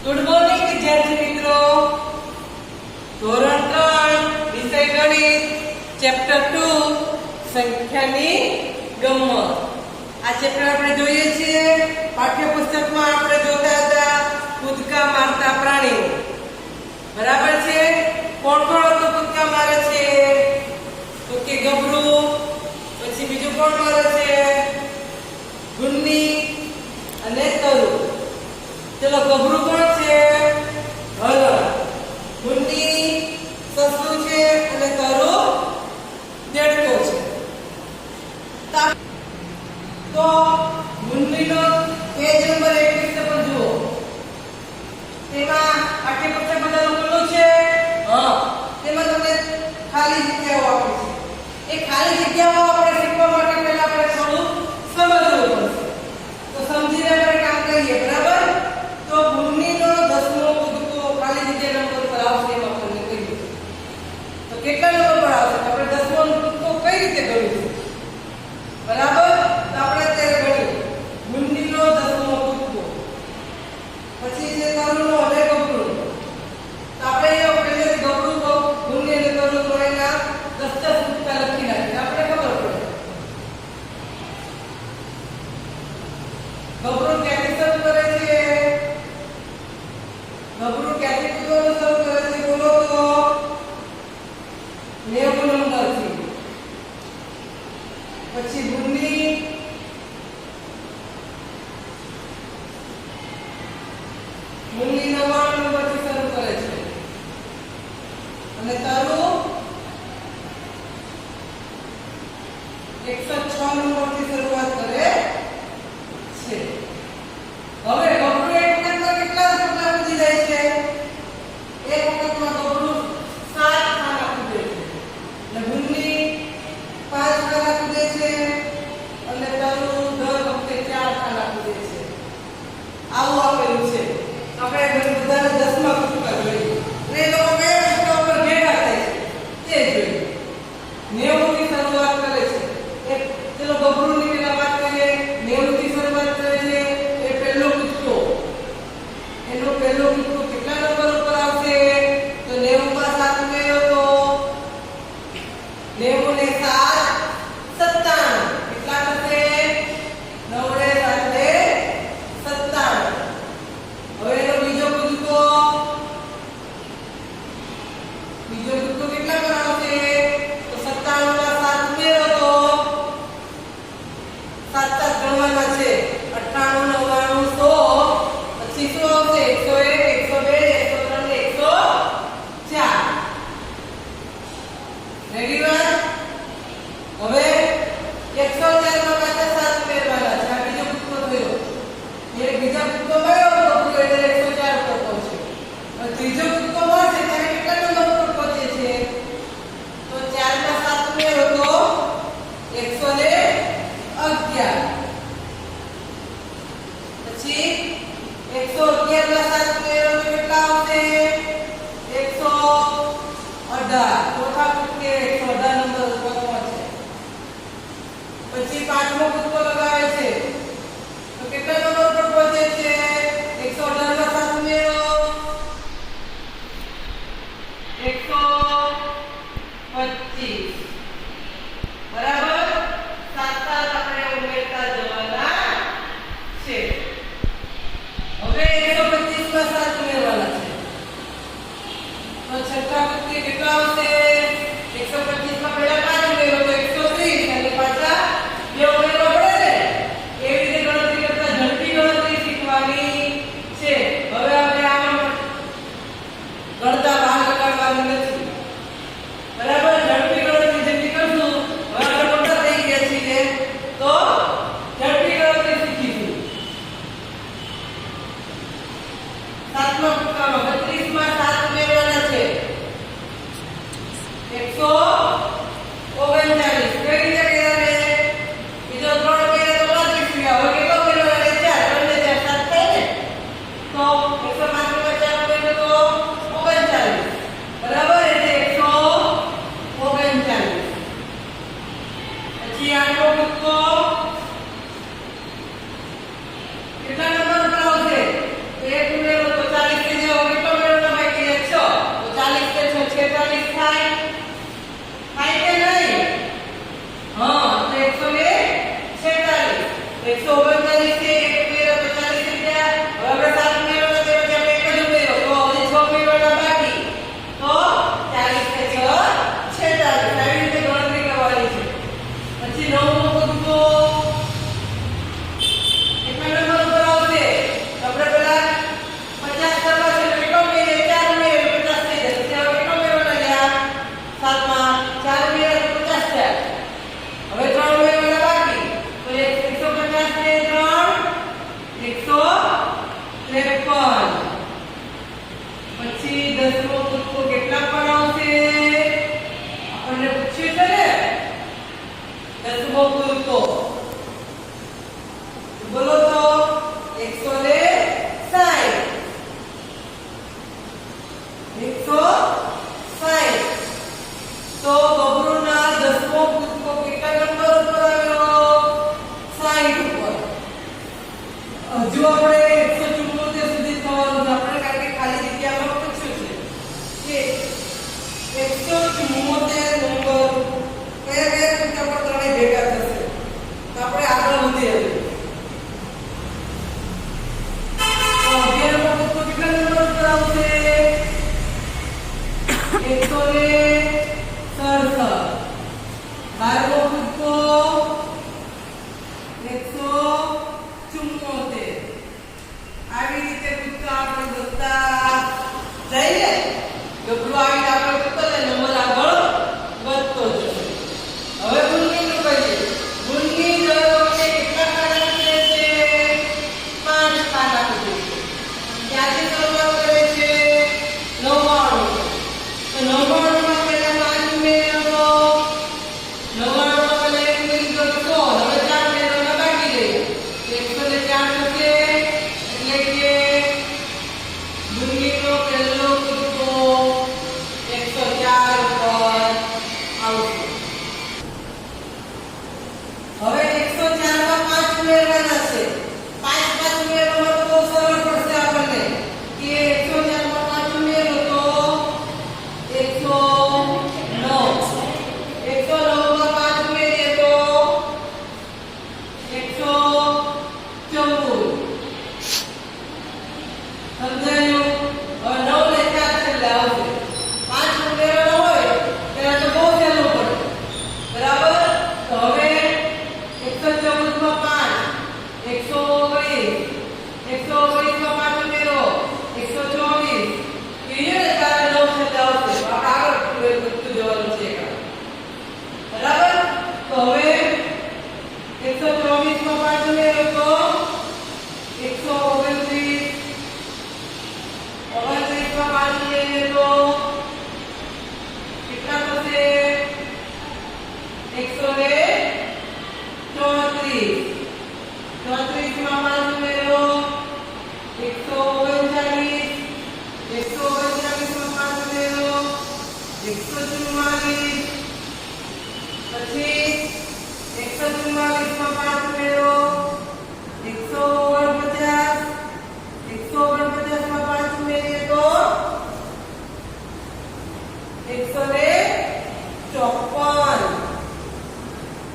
Good morning વિદ્યાર્થી મિત્રો. ધોરણ 3 વિષય ગણિત ચેપ્ટર 2 સંખ્યાની ગમ્મત. આ ચેપ્ટર આપણે જોઈએ છીએ. પાઠ્યપુસ્તકમાં આપણે જોતા હતા કૂદકા મારતા પ્રાણીઓ. બરાબર છે? કોણ કોણ તો કૂદકા મારે છે? તો કે ગભરું, પછી બીજું કોણ મારે છે? ગુન્ની અને તરુ. ચલો, ગભરું કોણ છે? હરણ. ગુન્ની સસલું છે અને તરુ દેડકો છે. તો ગુન્નીનો પેજ નંબર 21 પર જુઓ. તેમાં પાઠ્યપુસ્તક બધા લખેલું છે. હા, તેમાં તમને ખાલી જગ્યાઓ આપી છે. એ ખાલી જગ્યાઓ આપણે શીખવા માટે પહેલા આપણે થોડું સમજવું પડશે. તો સમજીને આપણે કામ કરીએ. બરાબર? તો ગુન્નીનો 10મો કૂદકો ખાલી જગ્યા નંબર પર આવશે એમ આપણને કહ્યું. તો કેટલા નંબર પર આવશે? આપણે 10મો કૂદકો કઈ રીતે ગણવું? બરાબર? તો આપણે અત્યારે ગણીએ. ગુન્નીનો 10મો કૂદકો, પછી છે તરુનો અને ગભરું. તો આપણે એ પહેલેથી ગભરું તો ગુન્ની અને તરુ તો એના 10 કૂદકા લખી નાખીએ. આપણે ખબર પડે. ગભરું ક્યાંથી શરૂ કરે છે? ગભરું ક્યાંથી કૂદવાનું શરૂ કરે છે? બોલો તો 90 નંબરથી. પછી ગુન્ની ગુન્ની 99 નંબરથી શરૂ કરે છે અને તરુ 106 નંબરથી શરૂઆત કરે છે. હવે ગભરું એક વખતમાં કેટલા પગલા કૂદી જાય છે? એક વખતમાં ગભરું 7 ખાના કૂદે છે અને ગુન્ની 5 ખાના કૂદે છે અને તરુ દર વખતે 4 ખાના કૂદે છે. આવું આપેલું છે. આપણે બધાને 10માં કૂદકા જોઈએ અને એ લોકો કયા કૂદકા ઉપર ભેગા થાય છે તે જોઈએ. 90 થી શરૂઆત કરે છે. ચલો, ગભરુંની પેલા વાત કરીએ. 90 થી શરૂઆત કરે છે. એ પહેલો કૂદકો. એનો પહેલો કૂદકો કેટલા નંબર ઉપર આવશે? તો 90 માં 7 ઉમેરો તો 90 ને 7 57. કેટલા થશે? 9 ને 7 57. હવે એનો બીજો કૂદકો કેટલા પર આવશે? તો 97 માં 7 ઉમેરો તો 7 ગણવાના છે. 98 99 100. પછી શું આવશે? 101 102 103 104. રેડી વાત? હવે 104 માં પાછા 7 ઉમેરવાના છે. આ બીજો કૂદકો થયો. એ બીજા કૂદકો મળ્યો તો એટલે 104 પર પહોંચે. હવે ત્રીજો કૂદકો મળશે ત્યારે કેટલા નંબર પર પહોંચે છે? તો 4 માં 7 ઉમેરો તો 111. પછી 111 માં 7 ઉમેરો તો કેટલા આવશે? 118. ચોથા કૂદકે 118 નંબર ઉપર પહોંચે. પછી પાંચમો કૂદકો લગાવે છે તો કેટલા નંબર પર પહોંચે છે? 118 માં 7 ઉમેરો 125. બરાબર? 7 આપણે ઉમેરતા જવાના છે. હવે 125 માં 7 ઉમેરવાના છે. તો છઠ્ઠા કૂદકે કેટલા આવશે? 125 માં પહેલા 5 ઉમેરો તો 130 અને પાછા 2 ઉમેરવા પડે ને. એવી રીતે ગણતરી કરતા ઝડપી ગણતરી શીખવાની છે. હવે આપણે આમાં ગણતા બહાર કાઢવાની નથી. બરાબર? ઝડપી ગણતરી જેટલી કરશું. હવે આપણે મોટા થઈ ગયા છીએ તો ઝડપી ગણતરી શીખીશું. 7મા કૂદકામાં 32 માં 7 ઉમેરવાના છે. 139. કઈ રીતે કર્યા રે? બીજો 3 ઉમેરે તો 35 થયા. હવે કેટલો ઉમેરવાના? 4. 3 ને 4 7 થાય ને. તો 105 માં 4 ઉમેરો તો 39. બરાબર? એટલે 139. પછી 8મો કૂદકો કેટલા નંબર પર આવશે? તો 1 ઉમેરો તો 40 53 પછી 10મો કૂદકો કેટલા પર આવશે આપણને પૂછ્યું છે ને 10મો કૂદકો બોલો તો 160 તો બબરૂના 10મો કૂદકો કેટલા નંબર ઉપર આવ્યો 60 ઉપર હજુ આપણે 174 સુધી થવાનું છે આપણે કારણ કે ખાલી જગ્યામાં પૂછ્યું છે કે 174 નંબર કયા કયા કૂદકા પર ત્રણે ભેગા થશે તો આપણે આગળ વધીએ તો 11મો કૂદકો કેટલા નંબર ઉપર આવશે 167 12મો કૂદકો 174 આવી રીતે કૂદકા આપણે વધતા જઈએ ગબરું આવીને આપણે કૂદતા જઈએ નંબર આગળ વધતો જશે હવે ગુણની કહીએ ગુણની દર વખતે કેટલા ખાના કૂદે છે 5 ખાના કૂદે છે ક્યાંથી શરૂઆત કરે છે 99 તો 99 માં પહેલા 5 ઉમેરો 99 માં પહેલા 1 ઉમેરી દો તો હવે 4 ઉમેરવાના બાકી રહે 104 થશે એટલે કે ગુણનીનો પહેલો કૂદકો 104 પર આવશે હવે 104 માં 5 ઉમેરવાના છે 5 ઉમેરવામાં તો સરળ પડશે આપણને કે 104 માં 5 ઉમેરો તો 109 માં 5 ઉમેરીએ તો 114 સમજાયું હવે 9 ને 4 છેલ્લે આવશે 5 ઉમેરવાનો હોય ત્યારે તો બહુ સહેલું પડે બરાબર તો હવે 114 માં 5 119 માં 5 ઉમેરો 124 ક્લિયર ત્યારે 9 છેલ્લે આવશે તો આપણે આગળ વધતું જવાનું છે બરાબર તો હવે 124 માં 5 ઉમેરો તો 129 માં 5 ઉમેરીએ તો કેટલા થશે 134 માં 5 ઉમેરો 139 માં 5 ઉમેરો 144 પછી 144 માં 5 ઉમેરો 149 માં 5 ઉમેરીએ તો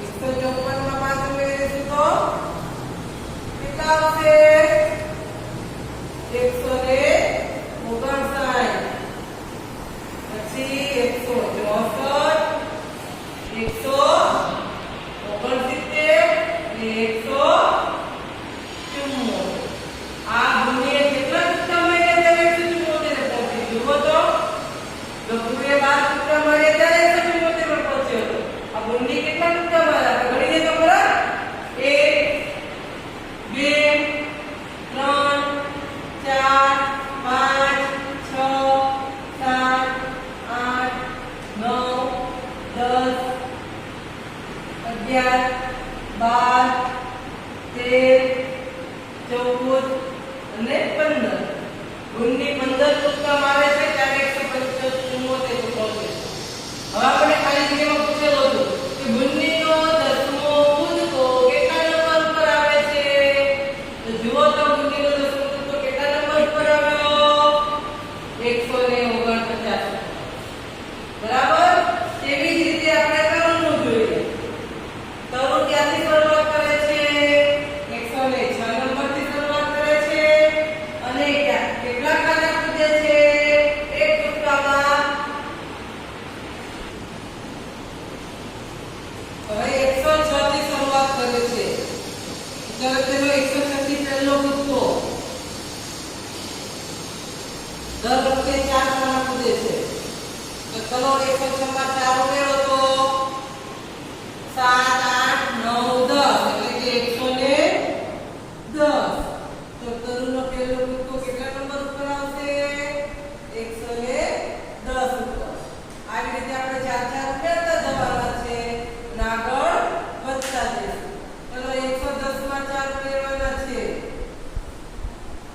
154 માં 5 ઉમેરીશું તો કેટલા આવશે 159 પછી 164 આ ગુણ્ય કેટલા કૂદકા મળ્યા ત્યારે 174 પહોંચી જુઓ તો ગબરુએ 12 કૂદકા મળ્યા ત્યારે 174 પર પહોંચ્યો હતો આ ગુણની કેટલા કૂદકા મળ્યા આપણે ગણીએ તો ખરા 7, 8, 9, 10 એટલે કે 110 તો તરુનો પહેલો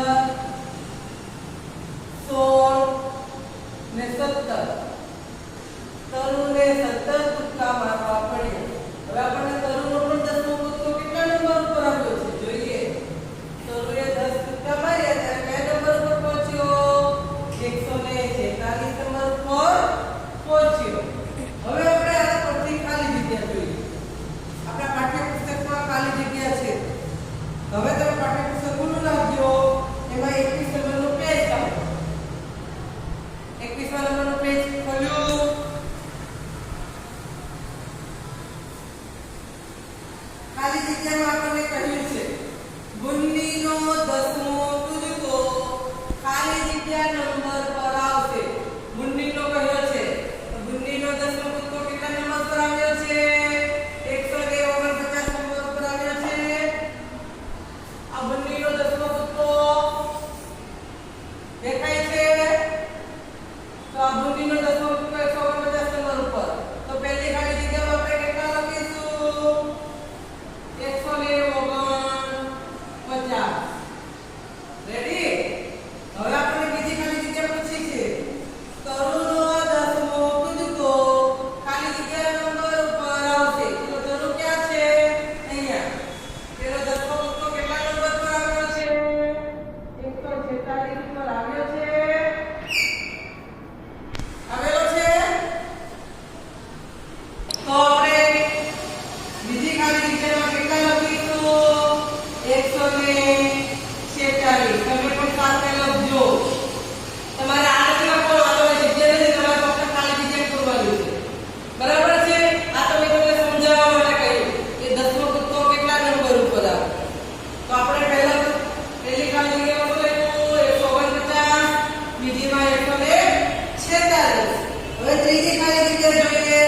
16 ને 17 તરુને 17 કૂદકા મારવા પડ્યા. હવે આપણને તરુનો પણ 10મો કૂદકો કેટલા નંબર ઉપર આવ્યો છે જોઈએ. તરુએ 10 કૂદકા માર્યા ત્યારે કયા નંબર ઉપર પહોંચ્યો? 146 નંબર ઉપર પહોંચ્યો. હવે આપણે આ પરથી ખાલી જગ્યા જોઈએ. આપણા પાઠ્યપુસ્તકમાં ખાલી જગ્યા છે. હવે તમે પાઠ્યપુસ્તક ખોલી નાખજો. એમાં 21 નંબરનું પેજ આપો. 21મા નંબરનું પેજ ખોલ્યું. ખાલી જગ્યામાં આપણને કહ્યું છે ગુન્નીનો 10મો કૂદકો ખાલી જગ્યા નંબર પર આવશે. ગુન્નીનો કહ્યો છે તો ગુન્નીનો 10મો કૂદકો કેટલા નંબર પર આવ્યો છે? 149 નંબર પર આવ્યો છે. આ ગુન્નીનો 10મો કૂદકો દેખાય છે. તો આ ગુન્નીનો 10મો કૂદકો 149 નંબર ઉપર. તો પહેલી ખાલી જગ્યામાં આપણે કેટલા લખીશું? 149. રેડી? હવે આપણે બીજી ખાલી જગ્યા પૂછી છે. તરુનો 10મો કૂદકો ખાલી જગ્યા નંબર ઉપર આવશે. તો તરુ ક્યાં છે? અહીંયા. તેનો 10મો કૂદકો કેટલા નંબર પર આવ્યો છે? 146 પર આવ્યો છે. આવેલો છે. તો આપણે બીજી ખાલી જગ્યામાં કેટલા લખીશું? 146. તમે પણ સાથે લખજો. તમારે આ નથી લખવાનું, આ તમે જગ્યા નથી, તમારે ફક્ત ખાલી જગ્યા પૂરવાની છે. બરાબર છે? આ તમે તમને સમજાવવા માટે કહ્યું કે 10મો કૂદકો કેટલા નંબર ઉપર આવે. તો આપણે પહેલી ખાલી જગ્યામાં શું લખ્યું? 149. બીજીમાં 146. હવે ત્રીજી ખાલી જગ્યા જોઈએ.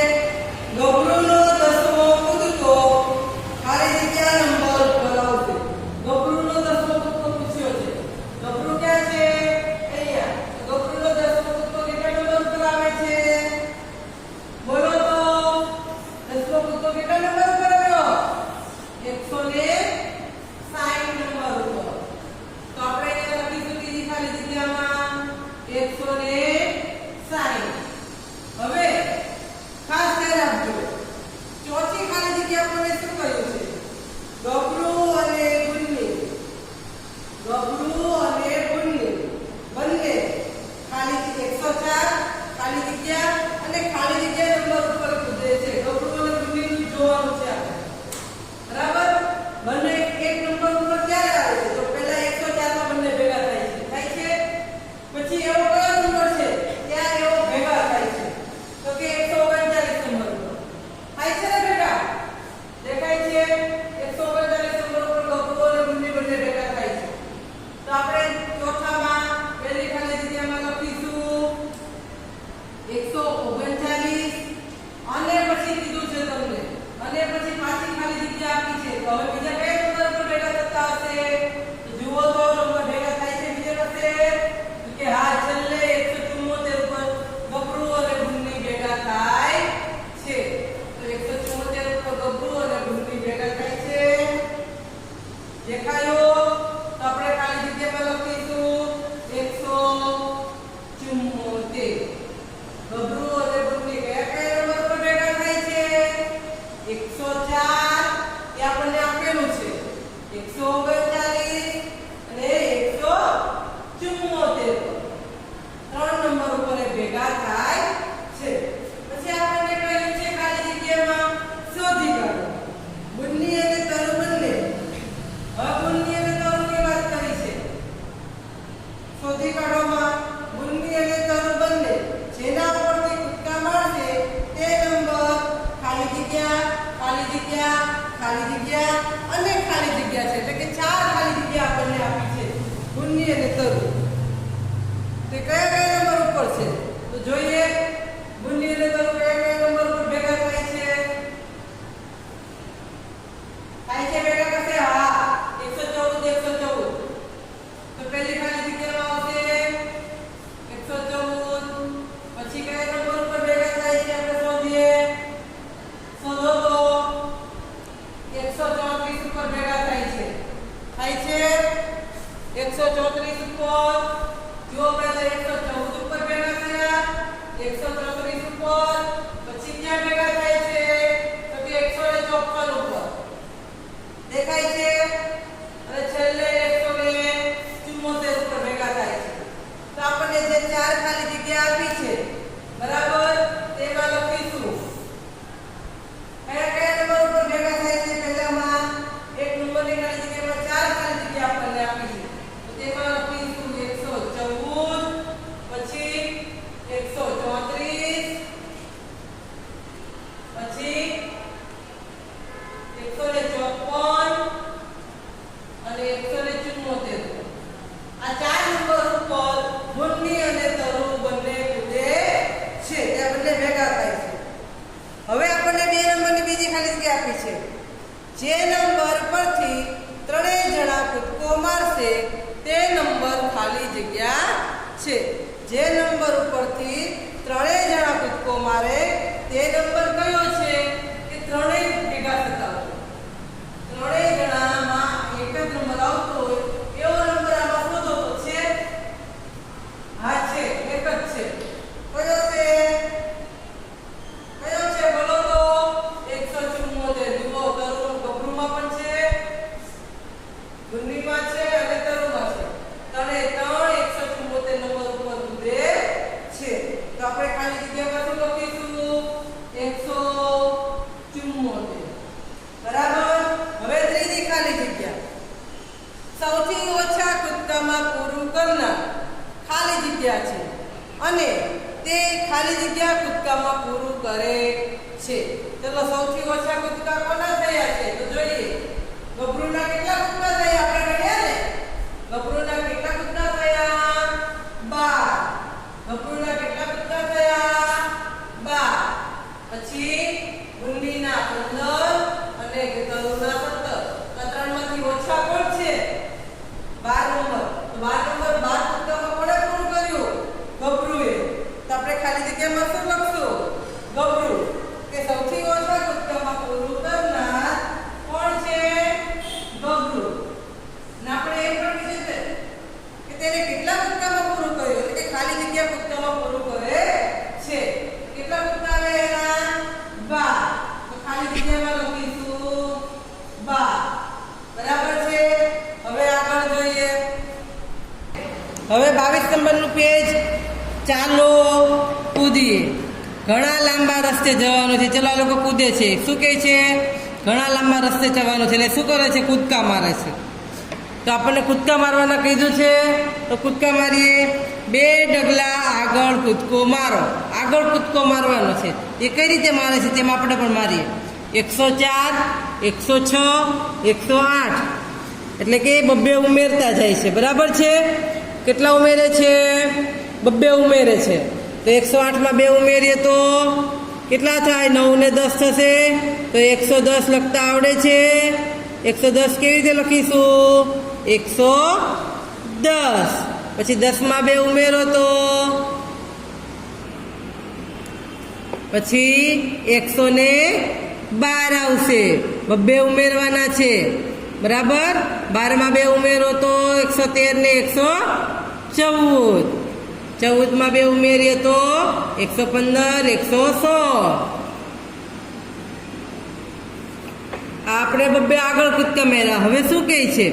ગબરૂનો 10મો કૂદકો ખાલી જગ્યા નંબર ઉપર આવશે. ગબરૂનો 10મો કૂદકો પૂછ્યો છે. ગબરૂ ક્યાં છે? અહીંયા. ગબરૂનો 10મો કૂદકો કેટલા નંબર ઉપર આવે છે? બોલો તો. 10મો કૂદકો કેટલા નંબર ઉપર આવ્યો? 160 નંબર ઉપર. તો આપણે અહીંયા લખીશું ત્રીજી ખાલી જગ્યામાં 160. હવે ખાસ ધ્યાન આપજો. ચોથી ખાલી જગ્યા પર શું કહ્યું છે? ગબરૂ અને ગુન્ની. ગબરૂ અને ગુન્ની. ખાલી જગ્યા અને ખાલી જગ્યા છે એટલે કે 4 ખાલી જગ્યા આપણને આપી છે ગુણની અને તરુ તે કયા કયા નંબર ઉપર છે તો જોઈએ ગુણની અને તરુ કયા કયા નંબર ઉપર ભેગા થાય છે ભેગા કરશે હા 114 114 તો પહેલી ખાલી જગ્યામાં આવશે 114 પછી કયા નંબર ઉપર ભેગા થાય છે આપણે શોધીએ શોધો તો 134 ઉપર ભેગા થાય છે 134 ઉપર જો પહેલા 114 ઉપર ભેગા થયા 134 ઉપર પછી ક્યાં ભેગા થાય છે તો કે 154 ઉપર દેખાય છે અને છેલ્લે 174 ઉપર ભેગા થાય છે તો આપણને જે 4 ખાલી જગ્યા આપી છે બરાબર તેમાં લખીશું કયા કયા નંબર ઉપર ભેગા થાય છે પહેલામાં એક નંબરની ખાલી જગ્યામાં 4 ખાલી જગ્યા આપણને આપી છે તો તેમાં લખીશું 114 પછી 134 પછી 154 અને 174 આ 4 નંબર ઉપર ગુણની અને તરુ બંને કૂદે છે તે બંને ભેગા થાય છે હવે આપણને 2 નંબરની બીજી ખાલી જગ્યા આપી છે જે નંબર પરથી ત્રણેય જણા કૂદકો મારશે તે નંબર ખાલી જગ્યા છે જે નંબર ઉપરથી ત્રણેય જણા કૂદકો મારે તે નંબર કયો છે કે ત્રણેય ભેગા થતા હોય ત્રણેય જણામાં એક જ નંબર આવતો હોય એવો નંબર આમાં શોધો તો છે હા છે એક જ છે કયો છે બોલો તો 174 જુઓ તરુણ ગભરુમાં પણ છે ગુણનીમાં છે અને તરુમાં છે ત્રણે 174 નંબર ઉપર કૂદે છે તો આપણે ખાલી જગ્યામાં શું લખીશું 174 બરાબર હવે ત્રીજી ખાલી જગ્યા સૌથી ઓછા કૂદકામાં પૂરું કરનાર ખાલી જગ્યા છે અને તે ખાલી જગ્યા કૂદકામાં પૂરું કરે છે ચલો સૌથી ઓછા કૂદકા કોના થયા છે તો જોઈએ ગભરુના કેટલા કૂદકા થયા આપણે ગણ્યા ને ગભરુના કેટલા કૂદકા થયા 12 ગભરુના કેટલા કૂદકા થયા 12 પછી ગુંડીના 15 અને તરુના 17 આ ત્રણમાંથી ઓછા કોણ છે 12 નંબર તો 12 નંબર 12 કૂદકામાં કોણે પૂરું કર્યું ગભરુએ તો આપણે ખાલી જગ્યામાં શું લખશું ગભરુ કે સૌથી ઓછા કૂદકામાં પૂરું કરનાર કોણ છે ગભરુ ને આપણે એ પણ કીધું છે કે તેને કેટલા કૂદકામાં પૂરું કર્યું એટલે કે ખાલી જગ્યા કૂદકામાં પૂરું કરે છે કેટલા કૂદકા આવે એના 12 તો ખાલી જગ્યામાં લખીશું 12 બરાબર છે હવે આગળ જોઈએ હવે 22 નંબરનું પેજ ચાલો કૂદીએ ઘણા લાંબા રસ્તે જવાનું છે ચલો આ લોકો કૂદે છે શું કહે છે ઘણા લાંબા રસ્તે જવાનું છે એટલે શું કરે છે કૂદકા મારે છે તો આપણને કૂદકા મારવાના કીધું છે તો કૂદકા મારીએ 2 ડગલા આગળ કૂદકો મારો આગળ કૂદકો મારવાનો છે એ કઈ રીતે મારે છે તેમ આપણે પણ મારીએ 104 106 108 એટલે કે બબ્બે ઉમેરતા જાય છે બરાબર છે કેટલા ઉમેરે છે બબ્બે ઉમેરે છે તો 108 માં 2 ઉમેરીએ તો કેટલા થાય 9 ને 10 થશે તો 110 લખતા આવડે છે 110 કેવી રીતે લખીશું 110 પછી 10 માં 2 ઉમેરો તો પછી 112 આવશે બબ્બે ઉમેરવાના છે બરાબર 12 માં 2 ઉમેરો તો 113 ને 114 14 માં 2 ઉમેરીએ તો 115 116 આપણે બબ્બે આગળ કૂદકા માર્યા હવે શું કહે છે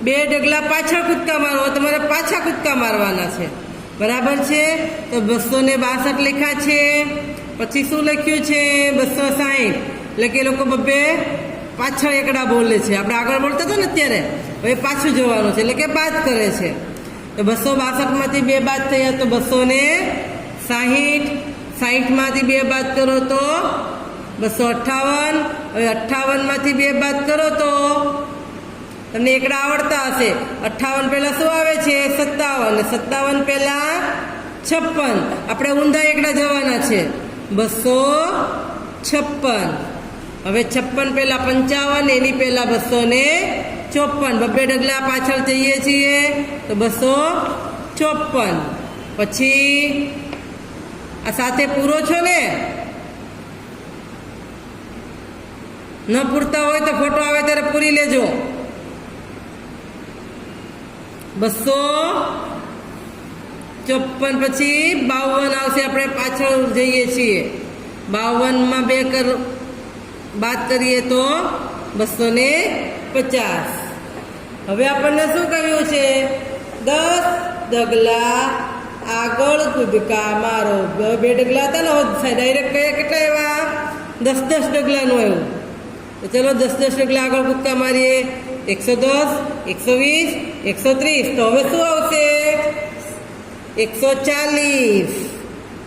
2 ડગલા પાછળ કૂદકા મારો તમારે પાછા કૂદકા મારવાના છે બરાબર છે તો 262 લખ્યા છે પછી શું લખ્યું છે 260 એટલે કે લોકો બબ્બે પાછળ એકડા બોલે છે આપણે આગળ બોલતા હતા ને અત્યારે હવે પાછું જવાનું છે એટલે કે બાદ કરે છે તો 262 માંથી 2 બાદ થયા તો 260 60 માંથી 2 બાદ કરો તો 258. હવે 58માંથી 2 બાદ કરો તો તમને એકડા આવડતા હશે. 58 પહેલા શું આવે છે? 57. 57 પહેલા 56. આપણે ઊંધા એકડા જવાના છે. 256. હવે 56 પહેલા 55, એની પહેલા 254. બબ્બે ડગલા પાછળ જઈએ છીએ તો 254. પછી આ સાથે પૂરો છો ને? ન પૂરતા હોય તો ફોટો આવે ત્યારે પૂરી લેજો. 254 પછી 52 આવશે. આપણે પાછળ જઈએ છીએ. 52માં 2 બાદ કરીએ તો 250. હવે આપણને શું કહ્યું છે? 10 ડગલા આગળ કૂદકા મારો. 2 ડગલા હતા ને, ડાયરેક્ટ કયા કેટલા એવા? 10 ડગલાનું આવ્યું. તો ચલો 10 ડગલા આગળ કૂદકા મારીએ. 110, 120, 130. તો હવે શું આવશે? 140.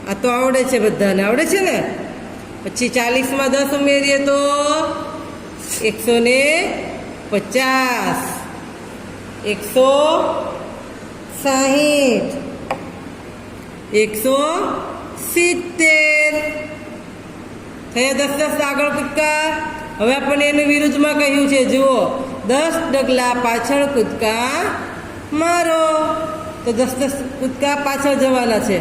આ તો આવડે છે, બધાને આવડે છે ને. પછી 40માં 10 ઉમેરીએ તો 150, 160, 170. થયા 10 આગળ કૂદકા. હવે આપણને એનું વિરુદ્ધમાં કહ્યું છે, જુઓ, 10 ડગલા પાછળ કૂદકા મારો. તો 10 કૂદકા પાછળ જવાના છે.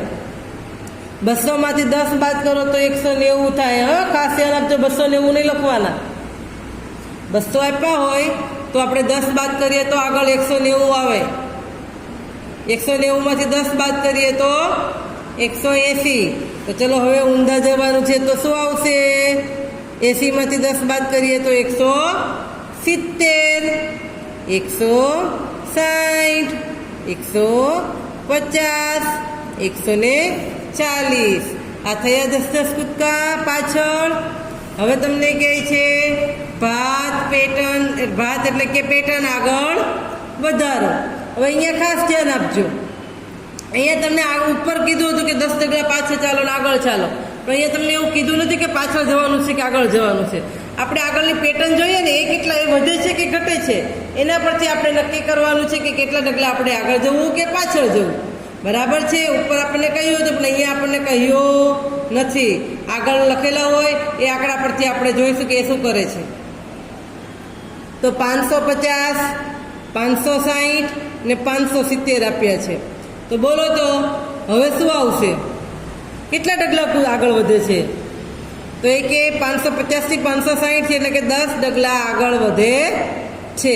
200માંથી 10 બાદ કરો તો 190 થાય. હવે ખાસ ધ્યાન આપજો, 290 નહીં લખવાના. 200 આપ્યા હોય તો આપણે 10 બાદ કરીએ તો આગળ 190 આવે. 190માંથી 10 બાદ કરીએ તો 180. તો ચલો હવે ઊંધા જવાનું છે તો શું આવશે? 80માંથી 10 બાદ કરીએ તો 170, 160, 150, 140. આ થયા 10 કૂદકા પાછળ. હવે તમને કહે છે ભાત પેટર્ન. ભાત એટલે કે પેટર્ન આગળ વધારો. હવે અહીંયા ખાસ ધ્યાન આપજો. અહીંયા તમને ઉપર કીધું હતું કે 10 ડગલા પાછળ ચાલો ને આગળ ચાલો, પણ અહીંયા તમને એવું કીધું નથી કે પાછળ જવાનું છે કે આગળ જવાનું છે. આપણે આગળની પેટર્ન જોઈએ ને, એ કેટલા એ વધે છે કે ઘટે છે, એના પરથી આપણે નક્કી કરવાનું છે કે કેટલા ડગલા આપણે આગળ જવું કે પાછળ જવું. બરાબર છે? ઉપર આપણને કહ્યું હતું, પણ અહીંયા આપણને કહ્યું નથી. આગળ લખેલા હોય એ આંકડા પરથી આપણે જોઈશું કે એ શું કરે છે. તો 550, 560 ને 570 આપ્યા છે. તો બોલો તો હવે શું આવશે? કેટલા ડગલા આગળ વધે છે? તો એ કે 550થી 560 છે, એટલે કે 10 ડગલા આગળ વધે છે.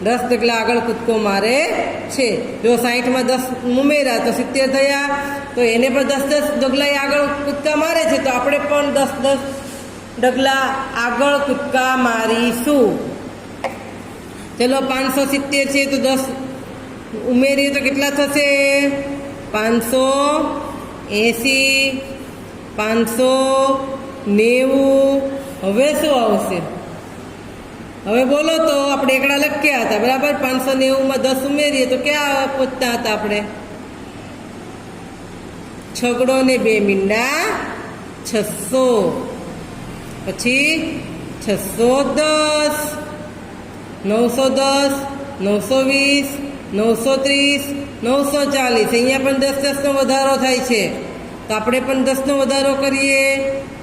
10 ડગલા આગળ કૂદકો મારે છે. જો 60માં 10 ઉમેર્યા તો 70 થયા. તો એને પણ 10 ડગલા આગળ કૂદકા મારે છે, તો આપણે પણ 10 ડગલા આગળ કૂદકા મારીશું. ચલો 570 છે તો 10 ઉમેરીએ તો કેટલા થશે? 580, 590. હવે શું આવશે? હવે બોલો તો આપણે એકડા લખ્યા હતા, બરાબર? 590માં 10 ઉમેરીએ તો ક્યાં પહોંચતા હતા આપણે? 6 ને 2 મીંડા 600. પછી 610, 910, 920, 930, 940. અહીંયા પણ 10 નો વધારો થાય છે, તો આપણે પણ 10 નો વધારો કરીએ.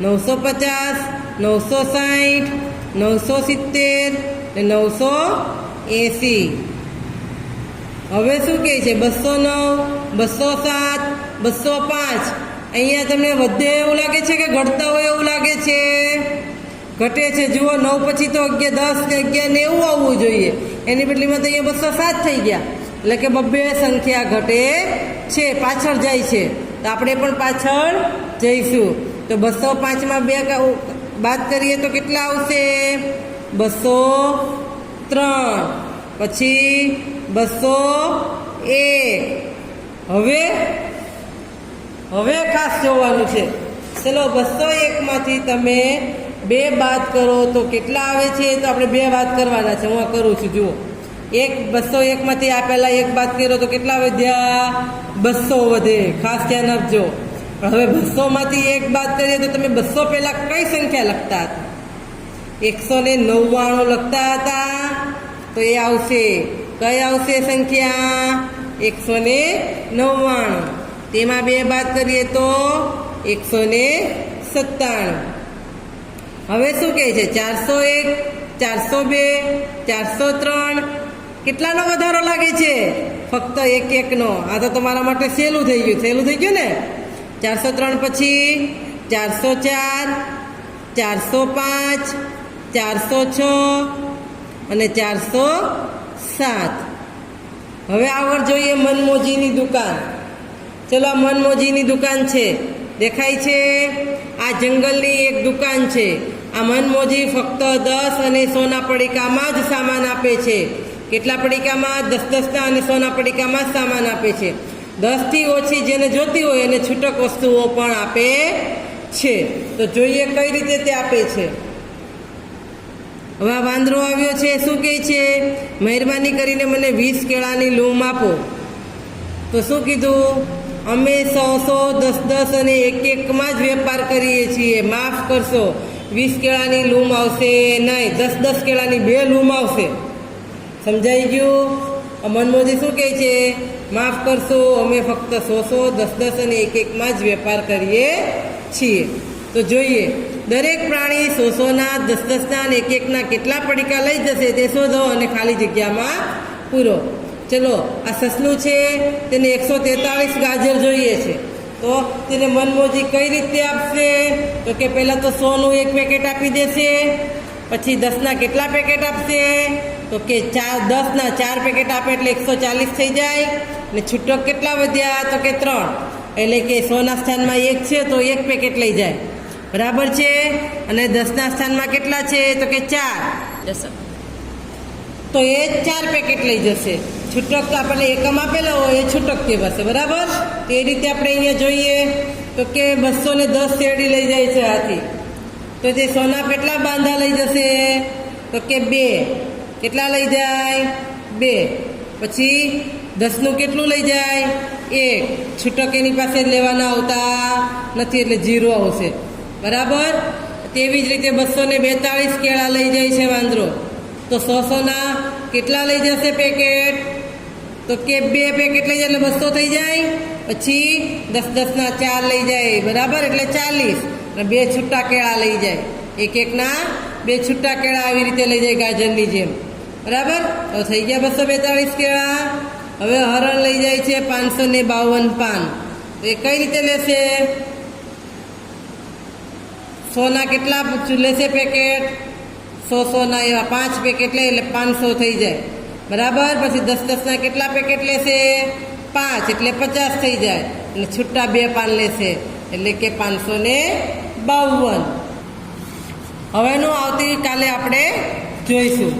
950, 960, 970 ને 980. હવે શું કહે છે? 209, 207, 205. અહીંયા તમને વધે એવું લાગે છે કે ઘટતા હોય એવું લાગે છે? ઘટે છે. જુઓ, 9 પછી તો 10 કે 11 90 આવવું જોઈએ. એની બદલીમાં તો અહીંયા 207 થઈ ગયા. એટલે કે 2 સંખ્યા ઘટે છે, પાછળ જાય છે. તો આપણે પણ પાછળ જઈશું. તો 205માં 2 બાદ કરીએ તો કેટલા આવશે? 203. પછી 201. હવે ખાસ જોવાનું છે. ચલો 201માંથી તમે 2 બાદ કરો તો કેટલા આવે છે? તો આપણે 2 બાદ કરવાના છે. હું આ કરું છું, જુઓ. 201માંથી આ પહેલા 1 બાદ કર્યો તો કેટલા વધ્યા? 200 વધે. ખાસ ધ્યાન આપજો. હવે 200માંથી 1 બાદ કરીએ તો તમે 200 પહેલા કઈ સંખ્યા લખતા હતા? 199 લખતા હતા. તો એ આવશે, કઈ આવશે સંખ્યા? 199. તેમાં 2 બાદ કરીએ તો 197. હવે શું કહે છે? 401, 402, 403 કેટલાનો વધારો લાગે છે? ફક્ત 1-1નો. આ તો તમારા માટે સહેલું થઈ ગયું ને. 403 પછી 404, 405, 406 અને 407. હવે આગળ જોઈએ મનમોજીની દુકાન. ચલો, આ મનમોજીની દુકાન છે, દેખાય છે? આ જંગલની એક દુકાન છે. આ મનમોજી ફક્ત 10 અને સોના પડીકામાં જ સામાન આપે છે. કેટલા પડીકામાં? 10-10ના અને સોના પડીકામાં જ સામાન આપે છે. 10થી ઓછી જેને જોતી હોય એને છૂટક વસ્તુઓ પણ આપે છે. તો જોઈએ કઈ રીતે તે આપે છે. હવે આ વાંદરો આવ્યો છે, શું કહે છે? મહેરબાની કરીને મને 20 કેળાની લૂમ આપો. તો શું કીધું? અમે 100-100, 10-10 અને 1-1માં જ વેપાર કરીએ છીએ, માફ કરશો. 20 કેળાની લૂમ આવશે નહીં, 10-10 કેળાની 2 લૂમ આવશે. સમજાઈ ગયું? મનમોજી શું કહે છે? માફ કરશો, અમે ફક્ત 100-100, 10-10 અને 1-1માં જ વેપાર કરીએ છીએ. તો જોઈએ, દરેક પ્રાણી 100-100ના, 10-10ના અને 1-1ના કેટલા પડીકા લઈ જશે તે શોધો અને ખાલી જગ્યામાં પૂરો. ચલો, આ સસલું છે, તેને 143 ગાજર જોઈએ છે. તો તેને મનમોજી કઈ રીતે આપશે? તો કે પહેલાં તો 100નું 1 પેકેટ આપી દેશે. પછી 10ના કેટલા પેકેટ આપશે? તો કે 10ના 4 પેકેટ આપે એટલે 140 થઈ જાય. અને છૂટક કેટલા વધ્યા? તો કે 3. એટલે કે 100ના સ્થાનમાં 1 છે તો 1 પેકેટ લઈ જાય. બરાબર છે? અને 10ના સ્થાનમાં કેટલા છે? તો કે 4. તો એ 4 પેકેટ લઈ જશે. છૂટક તો આપણે એકમ આપેલા હોય એ છૂટક કહેવાશે. બરાબર? તો એ રીતે આપણે અહીંયા જોઈએ તો કે 210 શેરડી લઈ જાય છે હાથી. તો તે સોના કેટલા બાંધા લઈ જશે? તો કે 2. કેટલા લઈ જાય? 2. પછી 10નું કેટલું લઈ જાય? 1. છૂટક એની પાસે લેવાના આવતા નથી એટલે 0 આવશે. બરાબર? તેવી જ રીતે 242 કેળા લઈ જાય છે વાંદરો. તો 100-100ના કેટલા લઈ જશે પેકેટ? તો કે 2 પેકેટ લઈ જાય એટલે 200 થઈ જાય. પછી 10-10ના 4 લઈ જાય. બરાબર? એટલે 40. અને 2 છૂટા કેળા લઈ જાય. 1-1ના 2 છૂટા કેળા આવી રીતે લઈ જાય ગાજરની જેમ. બરાબર? તો થઈ ગયા 242 કેળા. હવે હરણ લઈ જાય છે 552 પાન. તો એ કઈ રીતે લેશે? 100ના કેટલા લેશે પેકેટ? 100-100ના એવા 5 પેકેટ લે એટલે 500 થઈ જાય. બરાબર? પછી 10-10ના કેટલા પેકેટ લેશે? 5 એટલે 50 થઈ જાય. અને છૂટા 2 પાન લેશે એટલે કે 552. હવેનું આવતીકાલે આપણે જોઈશું.